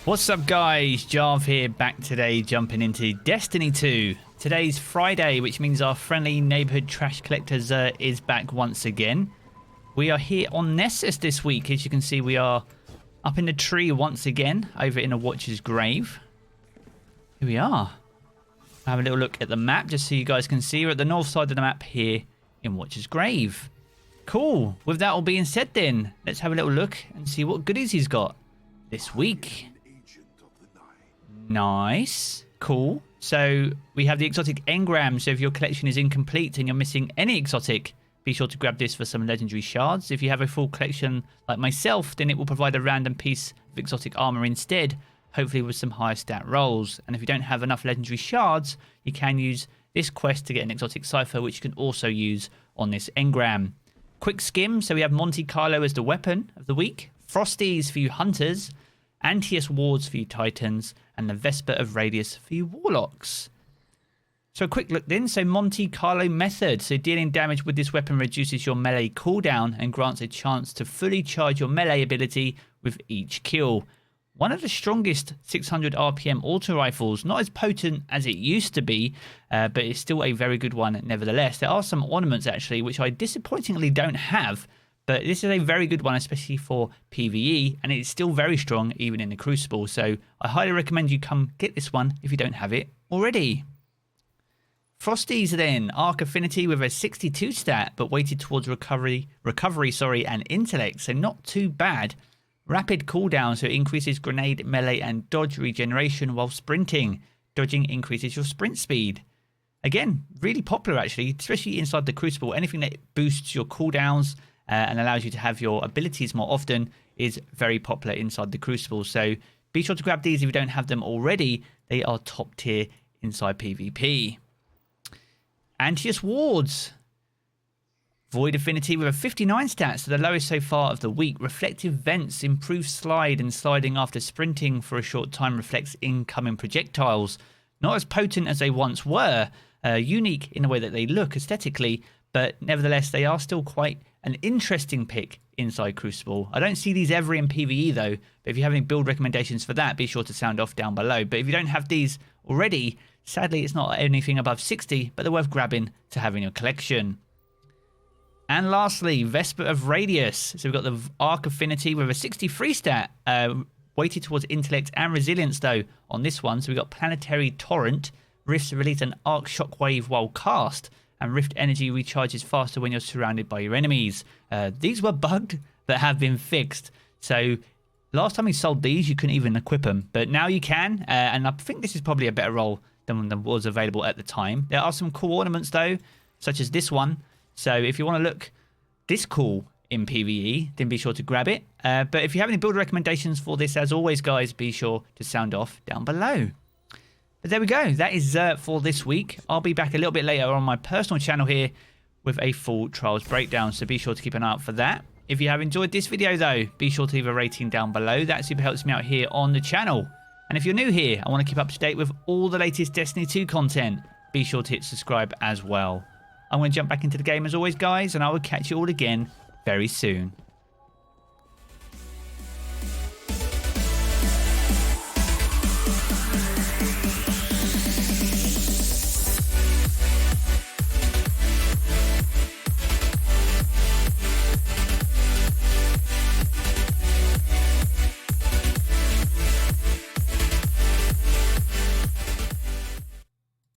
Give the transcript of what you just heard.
What's up guys, Jarv here, back today jumping into Destiny 2. Today's Friday, which means our friendly neighborhood trash collector XUR is back once again. We are here on Nessus this week. As you can see, we are up in the tree once again, over in a Watcher's Grave. Here we are. Have a little look at the map just so you guys can see. We're at the north side of the map here in Watcher's Grave. Cool. With that all being said then, let's have a little look and see what goodies he's got this week. Nice. Cool. So we have the exotic Engram. So if your collection is incomplete and you're missing any exotic, be sure to grab this for some legendary shards. If you have a full collection like myself, then it will provide a random piece of exotic armor instead, hopefully with some higher stat rolls. And if you don't have enough legendary shards, you can use this quest to get an exotic cipher, which you can also use on this Engram. Quick skim. So we have Monte Carlo as the weapon of the week, Frosties for you hunters, Antius wards for you titans, and the Vesper of Radius for you warlocks. So a quick look then. So Monte Carlo method. So dealing damage with this weapon reduces your melee cooldown and grants a chance to fully charge your melee ability with each kill. One of the strongest 600 RPM auto rifles, not as potent as it used to be, but it's still a very good one nevertheless. There are some ornaments actually, which I disappointingly don't have, but this is a very good one, especially for PvE, and it's still very strong even in the Crucible. So I highly recommend you come get this one if you don't have it already. Frosties then, Arc Affinity with a 62 stat, but weighted towards recovery, and intellect, so not too bad. Rapid cooldown, so it increases grenade, melee, and dodge regeneration while sprinting. Dodging increases your sprint speed. Again, really popular actually, especially inside the Crucible. Anything that boosts your cooldowns and allows you to have your abilities more often is very popular inside the Crucible. So be sure to grab these if you don't have them already. They are top tier inside PvP. Antius wards. Void Affinity with a 59 stat, so the lowest so far of the week. Reflective Vents, improved slide, and sliding after sprinting for a short time reflects incoming projectiles. Not as potent as they once were, unique in the way that they look aesthetically, but nevertheless they are still quite an interesting pick inside Crucible. I don't see these ever in PvE though, but if you have any build recommendations for that, be sure to sound off down below. But if you don't have these already, sadly it's not anything above 60, but they're worth grabbing to have in your collection. And lastly, Vesper of Radius. So we've got the Arc Affinity with a 63 stat, weighted towards intellect and resilience though on this one. So we've got Planetary Torrent. Rifts release an arc shockwave while cast, and Rift energy recharges faster when you're surrounded by your enemies. These were bugged but have been fixed. So last time we sold these, you couldn't even equip them, but now you can. And I think this is probably a better role than was available at the time. There are some cool ornaments though, such as this one. So if you want to look this cool in PvE, then be sure to grab it. But if you have any build recommendations for this, as always, guys, be sure to sound off down below. But there we go. That is for this week. I'll be back a little bit later on my personal channel here with a full Trials breakdown. So be sure to keep an eye out for that. If you have enjoyed this video, though, be sure to leave a rating down below. That super helps me out here on the channel. And if you're new here and want to keep up to date with all the latest Destiny 2 content, be sure to hit subscribe as well. I'm going to jump back into the game as always, guys, and I will catch you all again very soon.